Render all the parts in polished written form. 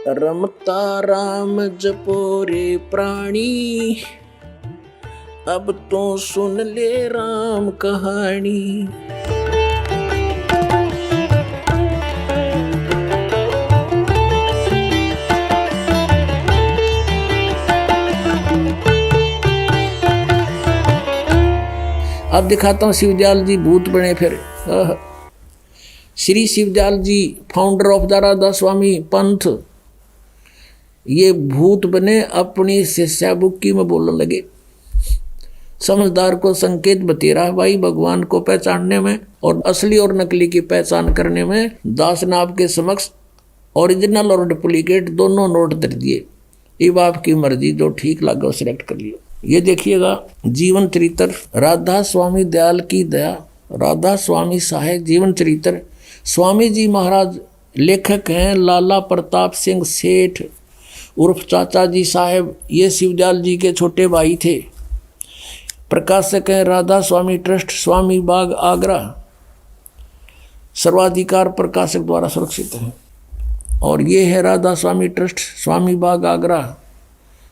रमता राम जपो रे प्राणी, अब तो सुन ले राम कहानी। अब दिखाता हूं शिवदयाल जी भूत बने फिर। श्री शिवदयाल जी फाउंडर ऑफ दारादा स्वामी पंथ, ये भूत बने अपनी शिष्या बुक्की में बोलने लगे। समझदार को संकेत बतेरा भाई भगवान को पहचानने में और असली और नकली की पहचान करने में दास ने आपके समक्ष ओरिजिनल और डुप्लीकेट दोनों नोट दे दिए। अब आपकी मर्जी, जो ठीक लगा सिलेक्ट कर लियो। ये देखिएगा जीवन चरित्र राधा स्वामी दयाल की दया, राधा स्वामी साहेब जीवन चरित्र। स्वामी जी महाराज लेखक हैं लाला प्रताप सिंह सेठ उर्फ चाचा जी साहेब, ये शिवदयाल जी के छोटे भाई थे। प्रकाशक हैं राधा स्वामी ट्रस्ट, स्वामी बाग आगरा, सर्वाधिकार प्रकाशक द्वारा सुरक्षित है। और ये है राधा स्वामी ट्रस्ट, स्वामी बाग आगरा।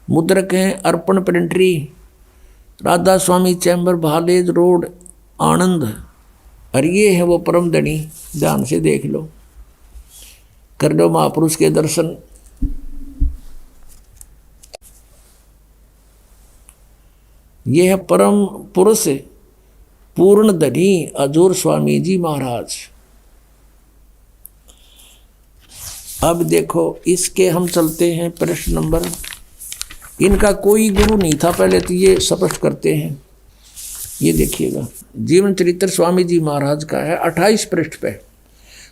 मुद्रक हैं अर्पण प्रिंटरी, राधा स्वामी चैम्बर भालेज रोड आनंद। और ये है वो परम धनी, ध्यान से देख लो, कर लो महापुरुष के दर्शन। यह है परम पुरुष पूर्ण धनी अजूर स्वामी जी महाराज। अब देखो इसके हम चलते हैं प्रश्न नंबर। इनका कोई गुरु नहीं था, पहले तो ये स्पष्ट करते हैं। ये देखिएगा जीवन चरित्र स्वामी जी महाराज का है 28 पृष्ठ पे।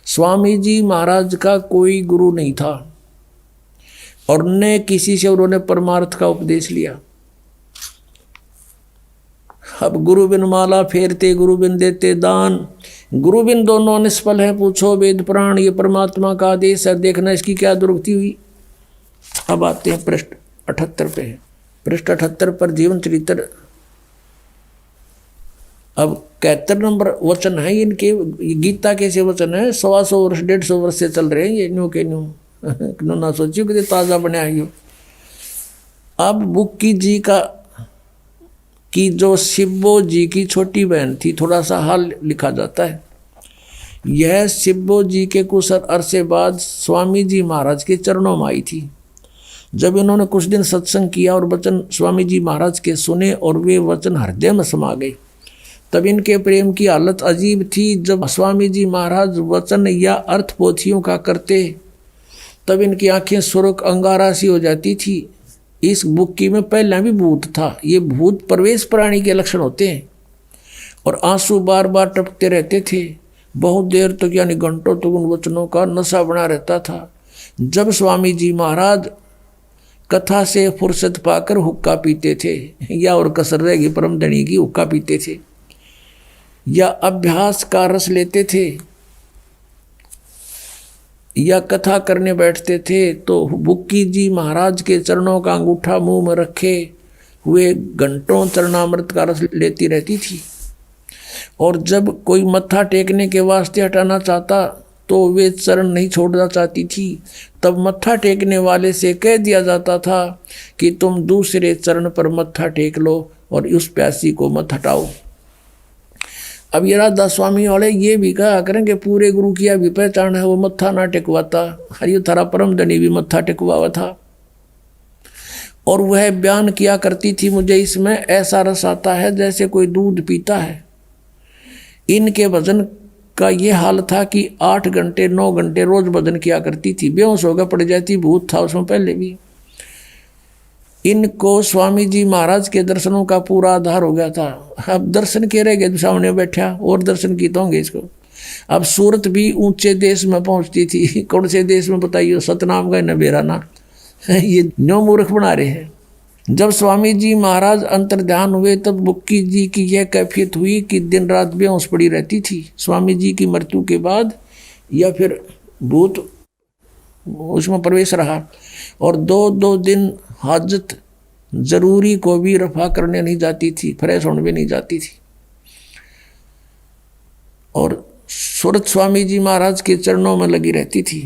स्वामी जी महाराज का कोई गुरु नहीं था और न किसी से उन्होंने परमार्थ का उपदेश लिया। अब गुरु बिन माला फेरते, गुरु बिन देते दान, गुरु बिन दोनों निष्फल है, पूछो वेद पुराण, ये परमात्मा का आदेश है, देखना इसकी क्या दुर्गति हुई। अब आते हैं पृष्ठ 78 पे। पृष्ठ 78 पर जीवन चरित्र। अब 71 नंबर वचन है इनके। गीता के से वचन है, 125 वर्ष 150 वर्ष से चल रहे हैं ये न्यू के न्यू ना सोचियो कि ताज़ा बने आइयो। अब बुक्की जी की जो शिब्बो जी की छोटी बहन थी, थोड़ा सा हाल लिखा जाता है। यह शिब्बो जी के कुछ अरसे बाद स्वामी जी महाराज के चरणों में आई थी। जब इन्होंने कुछ दिन सत्संग किया और वचन स्वामी जी महाराज के सुने और वे वचन हृदय में समा गए, तब इनके प्रेम की हालत अजीब थी। जब स्वामी जी महाराज वचन या अर्थ पोथियों का करते, तब इनकी आंखें सुर्ख अंगारा सी हो जाती थी। इस बुक्की में पहले भी भूत था। ये भूत प्रवेश प्राणी के लक्षण होते हैं और आंसू बार बार टपकते रहते थे। बहुत देर तक यानी घंटों तक उन वचनों का नशा बना रहता था। जब स्वामी जी महाराज कथा से फुर्सत पाकर हुक्का पीते थे, या और कसर रहेगी परम धनी की, हुक्का पीते थे या अभ्यास का रस लेते थे या कथा करने बैठते थे, तो बुक्की जी महाराज के चरणों का अंगूठा मुंह में रखे हुए घंटों चरणामृत का रस लेती रहती थी। और जब कोई मत्था टेकने के वास्ते हटाना चाहता तो वे चरण नहीं छोड़ना चाहती थी। तब मत्था टेकने वाले से कह दिया जाता था कि तुम दूसरे चरण पर मत्था टेक लो और उस प्यासी को मत हटाओ। अब ये राधा स्वामी वाले ये भी कहा करें कि पूरे गुरु किया भी पहचान है, वो मत्था ना टेकवाता। हरियो थारा परम धनी भी मत्था टेकवा था। और वह बयान किया करती थी, मुझे इसमें ऐसा रस आता है जैसे कोई दूध पीता है। इनके भजन का ये हाल था कि 8 घंटे 9 घंटे रोज भजन किया करती थी। बेहोश होकर पड़ जाती, भूत था उसमें पहले भी। इनको स्वामी जी महाराज के दर्शनों का पूरा आधार हो गया था। अब दर्शन के रह गए, सामने बैठा और दर्शन की तो होंगे इसको। अब सूरत भी ऊंचे देश में पहुंचती थी। कौन से देश में बताइए, सतनाम का नबेरा ना, ये न्यो मूर्ख बना रहे हैं। जब स्वामी जी महाराज अंतर्ध्यान हुए तब बुक्की जी की यह कैफियत हुई कि दिन रात बेहोश पड़ी रहती थी। स्वामी जी की मृत्यु के बाद या फिर भूत उसमें प्रवेश रहा और 2 दिन हाजत जरूरी को भी रफा करने नहीं जाती थी, फ्रेश होने भी नहीं जाती थी। और सूरत स्वामी जी महाराज के चरणों में लगी रहती थी।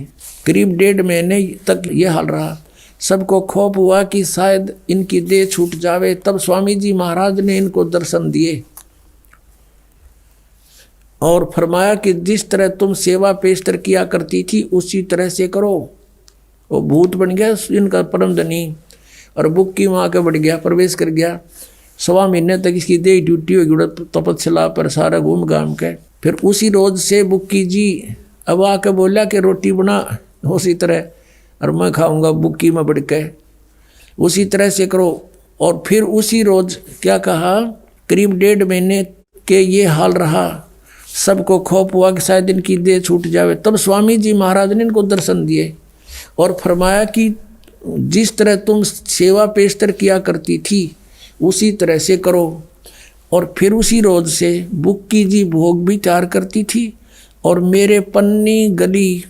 करीब 1.5 महीने तक ये हाल रहा। सबको खौफ हुआ कि शायद इनकी देह छूट जावे। तब स्वामी जी महाराज ने इनको दर्शन दिए और फरमाया कि जिस तरह तुम सेवा पेशतर किया करती थी उसी तरह से करो। वो भूत बन गया इनका परम धनी और बुक्की वहाँ के बढ़ गया, प्रवेश कर गया। 1.25 महीने तक इसकी देह ड्यूटी होगी तपस्या पर सारा घूम घाम के। फिर उसी रोज से बुक्की जी अब आके बोला कि रोटी बना उसी तरह, और मैं खाऊंगा बुक्की में बढ़ के, उसी तरह से करो। और फिर उसी रोज क्या कहा, करीब 1.5 महीने के ये हाल रहा। सबको खौफ हुआ कि शायद इनकी देह छूट जावे। तब स्वामी जी महाराज ने इनको दर्शन दिए और फरमाया कि जिस तरह तुम सेवा पेशतर किया करती थी उसी तरह से करो। और फिर उसी रोज से बुक्की जी भोग भी तैयार करती थी और मेरे पन्नी गली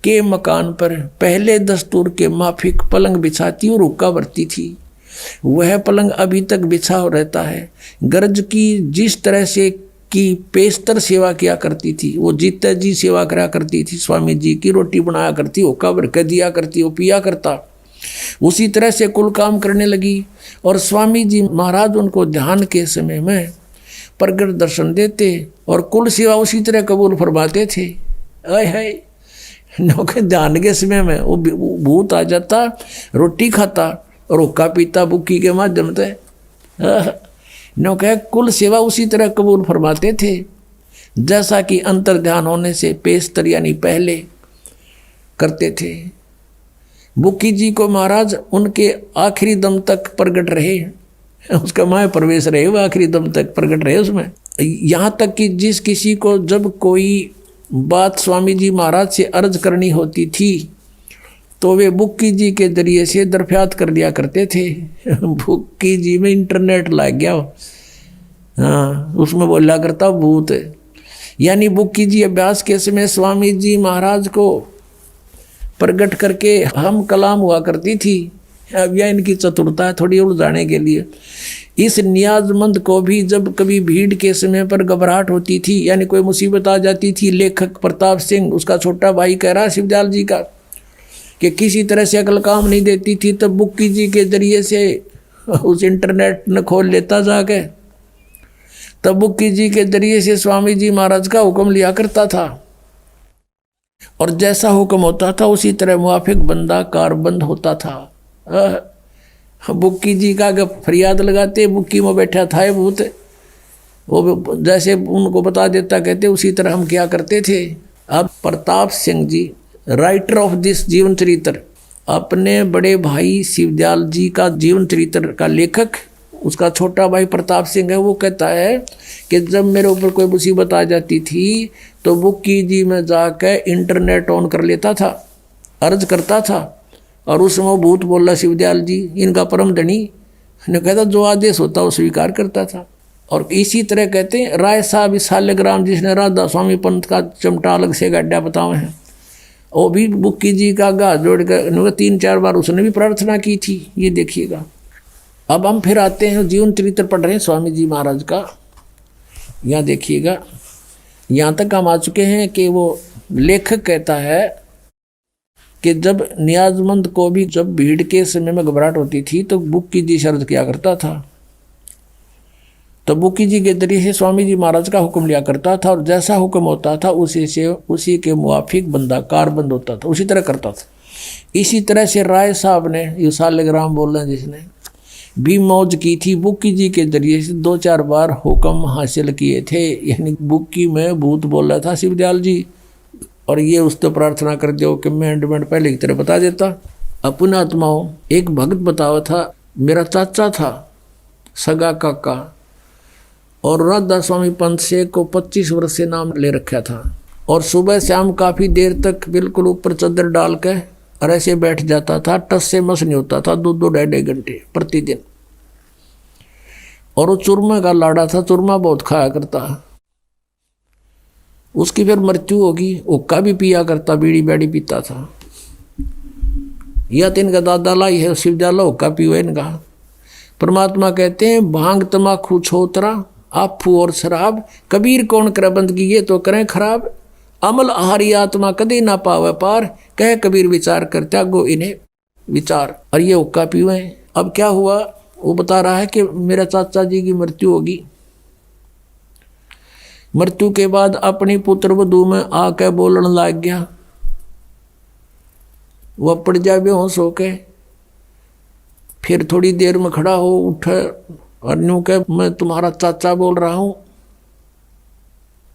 के मकान पर पहले दस्तूर के माफिक पलंग बिछाती और हुक्का भरती थी। वह पलंग अभी तक बिछा रहता है। गर्ज की जिस तरह से की पेशतर सेवा किया करती थी, वो जीता जी सेवा करा करती थी। स्वामी जी की रोटी बनाया करती, हुक्का भर के दिया करती, वो पिया करता। उसी तरह से कुल काम करने लगी और स्वामी जी महाराज उनको ध्यान के समय में प्रगट दर्शन देते और कुल सेवा उसी तरह कबूल फरमाते थे। आय हाय, नौके ध्यान के समय में वो भूत आ जाता, रोटी खाता और हुक्का पीता बुक्की के माध्यम से। नौके कुल सेवा उसी तरह कबूल फरमाते थे जैसा कि अंतर ध्यान होने से पेशतर यानी पहले करते थे। बुक्की जी को महाराज उनके आखिरी दम तक प्रगट रहे, उसका माय प्रवेश रहे, वो आखिरी दम तक प्रगट रहे उसमें। यहाँ तक कि जिस किसी को जब कोई बात स्वामी जी महाराज से अर्ज करनी होती थी तो वे बुक्की जी के जरिए से दरफ्यात कर लिया करते थे। बुक्की जी में इंटरनेट लग गया, हाँ, उसमें बोला करता भूत। यानी बुक्की जी अभ्यास के समय स्वामी जी महाराज को प्रकट करके हम कलाम हुआ करती थी। अब यह इनकी चतुरता है थोड़ी उलझाने के लिए। इस नियाजमंद को भी जब कभी भीड़ के समय पर घबराहट होती थी यानी कोई मुसीबत आ जाती थी, लेखक प्रताप सिंह उसका छोटा भाई कह रहा शिवदयाल जी का कि किसी तरह से अकल काम नहीं देती थी, तब बुक्की जी के जरिए से उस इंटरनेट न खोल लेता जाके, तब बुक्की जी के जरिए से स्वामी जी महाराज का हुक्म लिया करता था और जैसा हुक्म होता था उसी तरह मुआफिक बंदा कारबंद होता था। बुक्की जी का अगर फरियाद लगाते, बुक्की में बैठा था भूत, वो जैसे उनको बता देता कहते उसी तरह हम क्या करते थे। अब Pratap Singh ji writer of this जीवन चरित्र, अपने बड़े भाई शिवदयाल जी का जीवन चरित्र का लेखक उसका छोटा भाई प्रताप सिंह है। वो कहता है कि जब मेरे ऊपर कोई मुसीबत आ जाती थी तो बुक्की जी में जाकर इंटरनेट ऑन कर लेता था, अर्ज करता था और उसमें वो भूत बोला शिवदयाल जी इनका परम धनी ने कहता जो आदेश होता वो स्वीकार करता था। और इसी तरह कहते हैं राय साहब इस सालग्राम जिसने राधा स्वामी पंथ का चमटा अलग से गड्ढा बताए हैं, वो भी बुक्की जी का गा जोड़ कर 3-4 बार उसने भी प्रार्थना की थी। ये देखिएगा। अब हम फिर आते हैं जीवन चरित्र पढ़ रहे हैं स्वामी जी महाराज का। यहाँ देखिएगा, यहाँ तक हम आ चुके हैं कि वो लेखक कहता है कि जब नियाजमंद को भी जब भीड़ के समय में घबराहट होती थी तो बुक्की जी शर्त किया करता था, तो बुक्की जी के जरिए से स्वामी जी महाराज का हुक्म लिया करता था और जैसा हुक्म होता था उसी के मुआफिक बंदा कारबंद होता था, उसी तरह करता था। इसी तरह से राय साहब ने ये सालग्राम बोल रहे हैं जिसने भी मौज की थी, बुक्की जी के जरिए से 2-4 बार हुक्म हासिल किए थे। यानी बुक्की में भूत बोल रहा था शिवदयाल जी और ये उस तो प्रार्थना कर दो कि मैं एंडमेंट पहले की तरह बता देता। अपने आत्माओं एक भक्त बतावा था, मेरा चाचा था सगा काका और राधा स्वामी पंथ से को 25 वर्ष से नाम ले रखा था और सुबह शाम काफ़ी देर तक बिल्कुल ऊपर चादर डाल के और ऐसे बैठ जाता था, टस से मस नहीं होता था 2-2 घंटे प्रतिदिन। और वो चूरमा का लाड़ा था, चूरमा बहुत खाया करता। उसकी फिर मृत्यु होगी, हुक्का भी पिया करता, बीड़ी बैड़ी पीता था। यह तो इनका दादा लाई है शिवदयाल हुक्का पियो इनका। परमात्मा कहते हैं भांग तमाकू छोतरा आफू और शराब, कबीर कौन करे बंदगी ये तो करें खराब। अमल आहारी आत्मा कदे ना पावे पार, कह कबीर विचार कर त्यागो इन्हें विचार। और ये हुक्का पीवे। अब क्या हुआ, वो बता रहा है कि मेरा चाचा जी की मृत्यु होगी। मृत्यु के बाद अपनी पुत्र वधू में आके बोलने लग गया। वह पड़ जाए बेहोश होके, फिर थोड़ी देर में खड़ा हो उठे और यूं कह मैं तुम्हारा चाचा बोल रहा हूं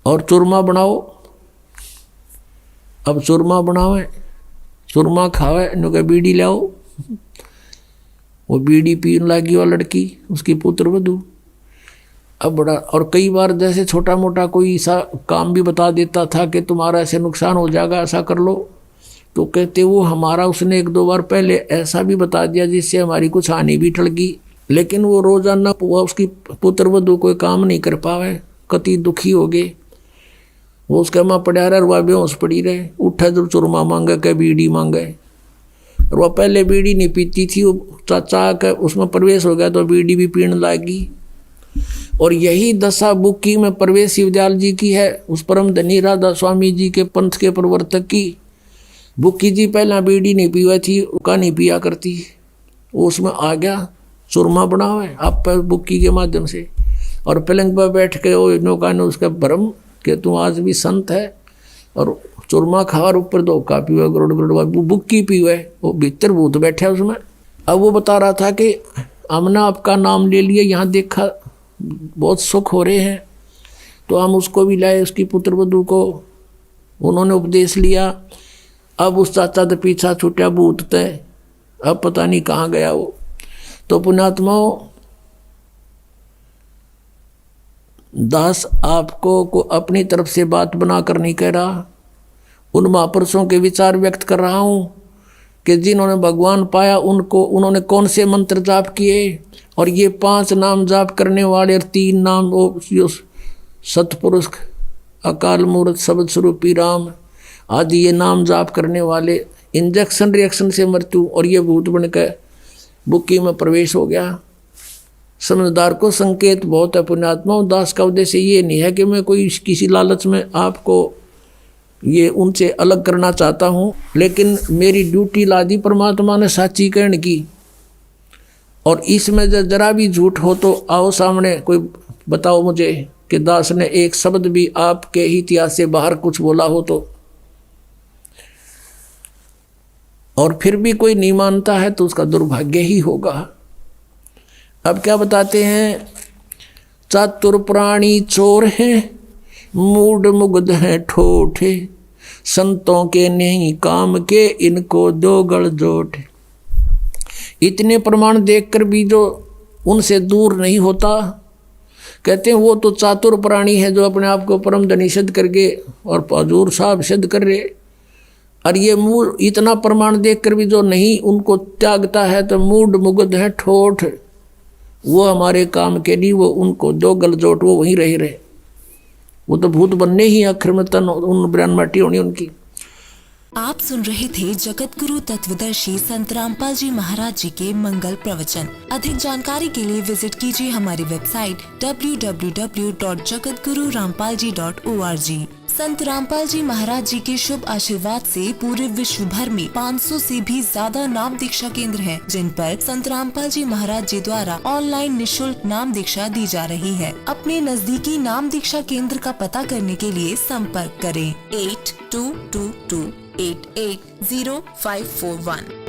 और चूरमा बनाओ। अब चूरमा बनावे, चूरमा खावे, यूं कह बीड़ी लाओ। वो बीड़ी पीने लगी वो लड़की, उसकी पुत्र वधू। अब बड़ा, और कई बार जैसे छोटा मोटा कोई ऐसा काम भी बता देता था कि तुम्हारा ऐसे नुकसान हो जाएगा, ऐसा कर लो, तो कहते वो हमारा उसने 1-2 बार पहले ऐसा भी बता दिया जिससे हमारी कुछ हानि भी टल गई। लेकिन वो रोजाना उसकी पुत्र वधू कोई काम नहीं कर पावे, कति दुखी हो गए। वो उसके माँ पड़ा रहा, वह बेहोश पड़ी रहे। उठे तो चूरमा मांगे, के बीड़ी मांगे। और वह पहले बीड़ी नहीं पीती थी, वो चाचा के उसमें प्रवेश हो गया तो बीड़ी भी पीने लगी। और यही दशा बुक्की में प्रवेश शिवदयाल जी की है, उस परम धनी राधा स्वामी जी के पंथ के प्रवर्तक की। बुक्की जी पहला बीड़ी नहीं पीवा थी, उसका नहीं पिया करती, वो उसमें आ गया। चूरमा बनावे आप बुक्की के माध्यम से, और पलंग पर बैठ के वो नौका ने उसका भ्रम कि तू आज भी संत है, और चूरमा खावा ऊपर धोखा पीवे, गरुड़ गरुड़ बुक्की पीवे, वो भीतर भूत बैठा उसमें। अब वो बता रहा था कि हमने आपका नाम ले लिया, यहाँ देखा बहुत सुख हो रहे हैं, तो हम उसको भी लाए, उसकी पुत्र वधू को उन्होंने उपदेश लिया। अब उस चाचा तो पीछा छूटा भूत तय, अब पता नहीं कहाँ गया वो। तो पुण्यात्माओं, दास आपको को अपनी तरफ से बात बनाकर नहीं कह रहा, उन महापुरुषों के विचार व्यक्त कर रहा हूँ कि जिन्होंने भगवान पाया उनको उन्होंने कौन से मंत्र जाप किए। और ये 5 नाम जाप करने वाले और 3 नाम वो सतपुरुष, अकाल मूर्त, शब्द स्वरूपी राम आदि ये नाम जाप करने वाले, इंजेक्शन रिएक्शन से मृत्यु, और ये भूत बनकर बुक्की में प्रवेश हो गया। समझदार को संकेत बहुत है पुण्यात्मा। दास का उद्देश्य ये नहीं है कि मैं कोई किसी लालच में आपको ये उनसे अलग करना चाहता हूँ, लेकिन मेरी ड्यूटी ला दी परमात्मा ने साची कहने की। और इसमें जरा भी झूठ हो तो आओ सामने, कोई बताओ मुझे कि दास ने एक शब्द भी आपके ही इतिहास से बाहर कुछ बोला हो तो। और फिर भी कोई नहीं मानता है तो उसका दुर्भाग्य ही होगा। अब क्या बताते हैं, चातुर प्राणी चोर हैं, मूड मुग्ध हैं ठोठे, संतों के नहीं काम के, इनको दो गल जोट। इतने प्रमाण देखकर भी जो उनसे दूर नहीं होता, कहते हैं वो तो चातुर प्राणी है जो अपने आप को परम धनी सिद्ध करके और हजूर साहब सिद्ध कर रहे। और ये मूल इतना प्रमाण देखकर भी जो नहीं उनको त्यागता है तो मूड मुग्ध है ठोठ, वो हमारे काम के नहीं, वो उनको दो गल जोट, वो वहीं रहे। वो तो भूत बनने ही आखिर में तन उन ब्रान माटी होनी उनकी। आप सुन रहे थे जगत गुरु तत्वदर्शी संत रामपाल जी महाराज जी के मंगल प्रवचन। अधिक जानकारी के लिए विजिट कीजिए हमारी वेबसाइट www.jagatgururampalji.org। संत रामपाल जी महाराज जी के शुभ आशीर्वाद से पूरे विश्व भर में 500 से भी ज्यादा नाम दीक्षा केंद्र हैं, जिन पर संत रामपाल जी महाराज जी द्वारा ऑनलाइन निशुल्क नाम दीक्षा दी जा रही है। अपने नजदीकी नाम दीक्षा केंद्र का पता करने के लिए संपर्क करें 8222880541।